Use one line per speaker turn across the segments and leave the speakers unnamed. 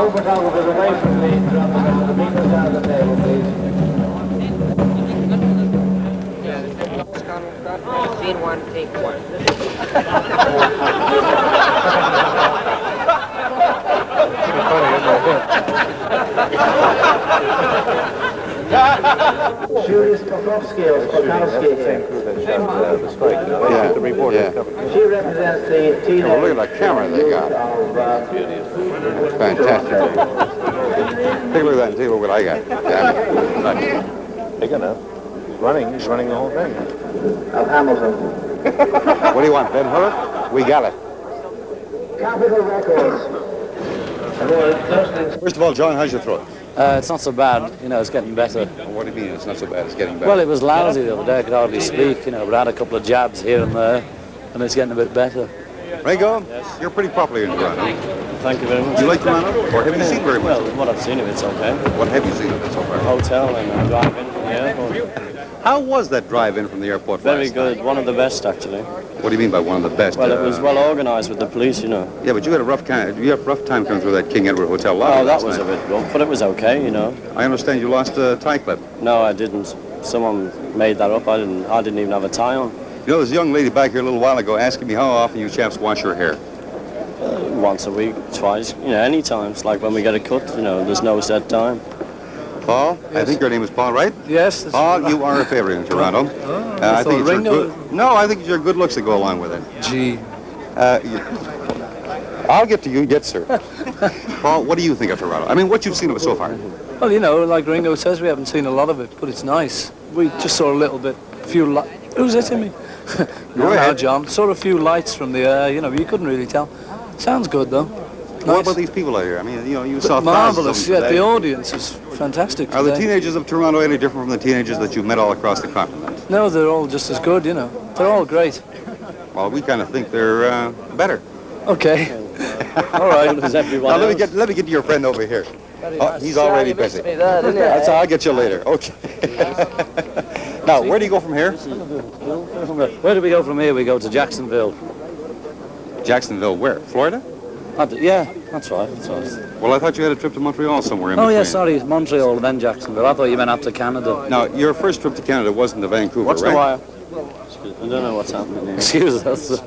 All photographers away from the drum and the Beatles down the table, please.
Scene one, take one.
Julius Pokrovsky or Spokowski here.
The reporter.
She represents the teenage...
Oh, look at that camera they got. Fantastic. Take a look at that and see what I got. Damn it.
Big enough. He's running the whole thing.
Of Hamilton.
What do you want, Ben Hur? We got it.
Capitol Records.
First of all, John, how's your throat?
It's not so bad, it's getting better.
What do you mean it's not so bad, it's getting better?
Well, it was lousy the other day, I could hardly speak, but I had a couple of jabs here and there, and it's getting a bit better.
Ringo, you're pretty popular in Toronto.
Thank you very much.
Do you like Toronto, or have you seen very much?
Well, what I've seen of it's okay.
What have you seen of it so far?
Hotel and drive-in from the airport.
How was that drive-in from the airport
Very
last
good,
night?
one of the best, actually.
What do you mean by one of the best?
Well, it was well organised with the police,
Yeah, but you had a rough time coming through that King Edward Hotel lobby.
Oh, that was a bit rough, but it was okay,
I understand you lost a tie clip.
No, I didn't. Someone made that up. I didn't even have a tie on.
There's a young lady back here a little while ago asking me how often you chaps wash your hair.
Once a week, twice, any time. It's like when we get a cut, there's no set time.
Paul, yes. I think your name is Paul, right?
Yes.
Paul, you are a favorite in Toronto. I think it's
Ringo.
I think it's your good looks that go along with it.
Gee.
I'll get to you yet, sir. Paul, what do you think of Toronto? I mean, what you've seen of it so far?
Well, like Ringo says, we haven't seen a lot of it, but it's nice. We just saw a little bit, Who's hitting me?
Go ahead,
John. Saw a few lights from the air, you couldn't really tell. Sounds good, though. Nice.
What about these people out here? I mean, you saw
marvelous. Yeah, the audience is fantastic.
Are the teenagers of Toronto any different from the teenagers that you've met all across the continent?
No, they're all just as good. They're all great.
Well, we kind of think they're better.
Okay. All right.
Now let me get to your friend over here. Oh, he's already busy. That's how I'll get you later. Okay. Now, where do you go from here?
Where do we go from here? We go to Jacksonville.
Jacksonville, where? Florida?
Yeah, that's right.
Well, I thought you had a trip to Montreal somewhere in between.
Oh, yeah, sorry, Montreal, then Jacksonville. I thought you meant up to Canada.
Now, your first trip to Canada wasn't to Vancouver,
What's
right?
the wire? I don't know what's happening here. Excuse us.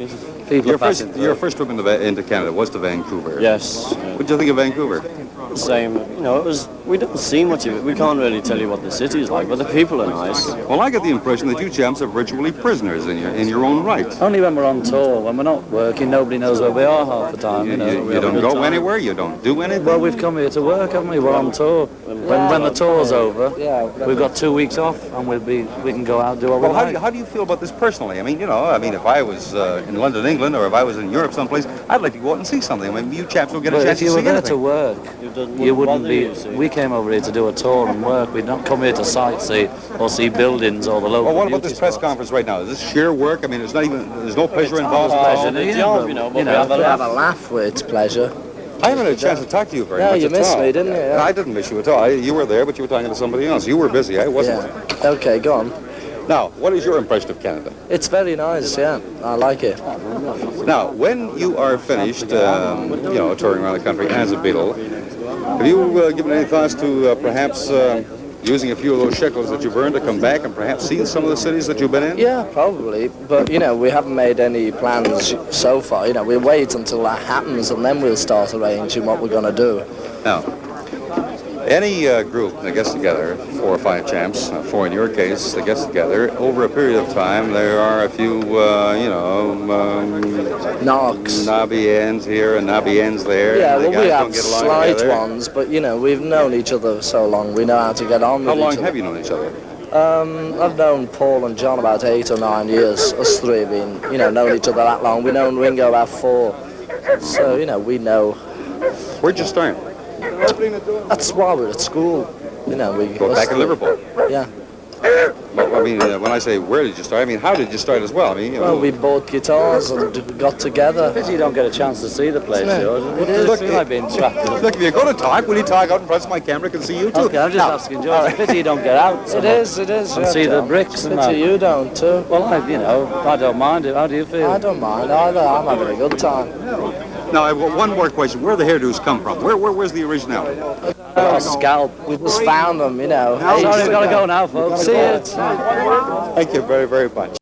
People
your first trip into Canada was to Vancouver.
Yes.
What did you think of Vancouver?
Same. we don't see much of it. We can't really tell you what the city is like, but the people are nice.
Well, I get the impression that you chaps are virtually prisoners in your own right.
Only when we're on tour. When we're not working, nobody knows where we are half the time.
You don't go anywhere. You don't do anything.
Well, we've come here to work, haven't we? We're on tour. When the tour's over, we've got 2 weeks off, and we can go out and do what we like.
How do you feel about this personally? I mean, if I was in London, England, or if I was in Europe someplace, I'd like to go out and see something. I mean, you chaps don't get a chance to see anything.
If you were there to work, you wouldn't be. We came over here to do a tour and work. We'd not come here to sightsee or see buildings or the local.
Well, what about this press conference right now? Is this sheer work? I mean, there's no pleasure involved.
It's job, but we have a laugh with it's pleasure.
I haven't had a chance to talk to you very much.
Yeah, you missed me, didn't you?
I didn't miss you at all. You were there, but you were talking to somebody else. You were busy. I wasn't.
Yeah. Okay, go on.
Now, what is your impression of Canada?
It's very nice, yeah. I like it.
Now, when you are finished, touring around the country as a Beatle, have you given any thoughts to perhaps using a few of those shekels that you've earned to come back and perhaps see some of the cities that you've been in?
Yeah, probably. But, we haven't made any plans so far. We'll wait until that happens and then we'll start arranging what we're going to do.
Now, any group that gets together, 4 or 5 champs, 4 in your case, that gets together, over a period of time, there are a few,
knocks.
Knobby ends here and knobby ends there.
Yeah,
well,
we have slight
together.
ones, but, we've known each other so long, we know how to get on with each other.
How long have you known each other?
I've known Paul and John about 8 or 9 years. Us three have been, known each other that long. We've known Ringo about 4. So, we know.
Where'd you start?
That's why we're at school. We
go back in Liverpool.
Yeah.
Well, I mean, when I say where did you start, I mean how did you start as well? I mean,
well, we bought guitars and got together.
Pity you don't get a chance to see the place, George.
It is.
Look, if you're going to talk, will you talk out in front of my camera? I can see you too.
Okay, I'm just asking George. Pity you don't get out.
It is.
And
see the bricks and that.
Pity you don't too.
Well, I don't mind it. How do you feel?
I don't mind either. I'm having a good time.
Now, I've got one more question. Where do the hairdos come from? Where's the originality?
Scalp.
We just found them, you know.
Sorry, we've got to go now, folks.
See you.
Thank you very, very much.